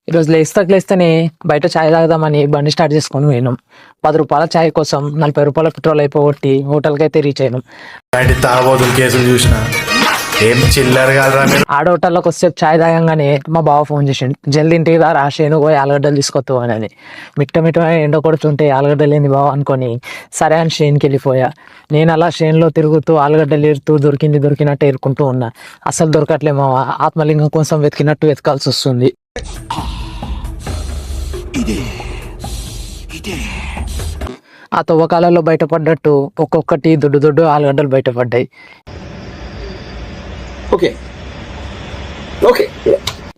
ఈరోజు లేస్తేనే బయట ఛాయ్ తాగుదామని బండి స్టార్ట్ చేసుకొని పోయినాం. 10 రూపాయల ఛాయ్ కోసం 40 రూపాయల పెట్రోల్ అయిపోగొట్టి హోటల్కి అయితే రీచ్ అయినాం. తాగబోతులు కేసులు చూసిన ఏం చిల్లర కాదురా మీరు. ఆడ హోటల్లోకి వస్తే ఛాయ్ తాగంగానే మా బావ ఫోన్ చేసిండు, జల్దీ ఇంటికి రా రాసేను పోయి ఆలుగడ్డలు తీసుకొస్తావు అని. మిట్ట ఎండ కొడుతుంటే ఆలుగడ్డలు ఏంది బావ అనుకొని సరే అని షేన్కి వెళ్ళిపోయా. నేను అలా షేన్లో తిరుగుతూ ఆలుగడ్డలు ఏరుతూ దొరికినట్టు ఏరుకుంటూ ఉన్నా. అసలు దొరకట్లే మావా, ఆత్మలింగం కోసం వెతికినట్టు వెతకాల్సి వస్తుంది. ఆ తవ్వకాలలో బయటపడ్డట్టు ఒక్కొక్కటి దొడ్డు ఆలుగడ్డలు బయటపడ్డాయి.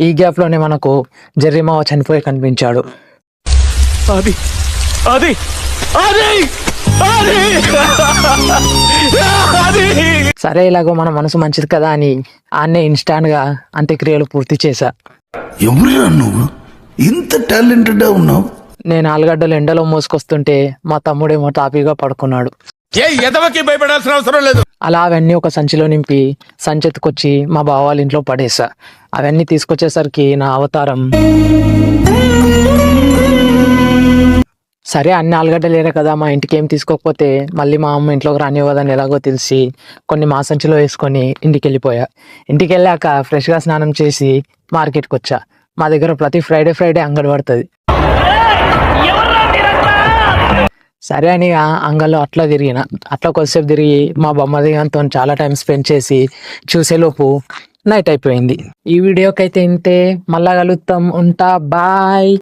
ఈ గ్యాప్ లోనే మనకు జెర్రీ మావ చనిపోయి కనిపించాడు. సరే ఇలాగో మన మనసు మంచిది కదా అని ఆన్నే ఇన్స్టాంట్ గా అంత్యక్రియలు పూర్తి చేశా. ఎవరురా నువ్వు, ఇంత టాలెంటెడ్ ఉన్నావు? నేను ఆలుగడ్డలు ఎండలో మోసుకొస్తుంటే మా తమ్ముడేమో తాపీగా పడుకున్నాడు. భయపడాల్సిన అవసరం లేదు. అలా అవన్నీ ఒక సంచిలో నింపి సంచెత్తుకొచ్చి మా బావ వాళ్ళ ఇంట్లో పడేసా. అవన్నీ తీసుకొచ్చేసరికి నా అవతారం. సరే అన్ని ఆలుగడ్డలు లేరే కదా, మా ఇంటికి ఏం తీసుకోకపోతే మళ్ళీ మా అమ్మ ఇంట్లోకి రానివ్వదని ఎలాగో తెలిసి కొన్ని మా సంచిలో వేసుకొని ఇంటికి వెళ్ళిపోయా. ఇంటికి వెళ్ళాక ఫ్రెష్గా స్నానం చేసి మార్కెట్కి వచ్చా. మా దగ్గర ప్రతి ఫ్రైడే అంగడి పడుతుంది. సరే అని అంగల్లో అట్లా కొద్దిసేపు తిరిగి మా బొమ్మదిగంతో చాలా టైం స్పెండ్ చేసి చూసేలోపు నైట్ అయిపోయింది. ఈ వీడియోకి అయితే ఇంతే, మళ్ళా కలుద్దాం, ఉంటా, బాయ్.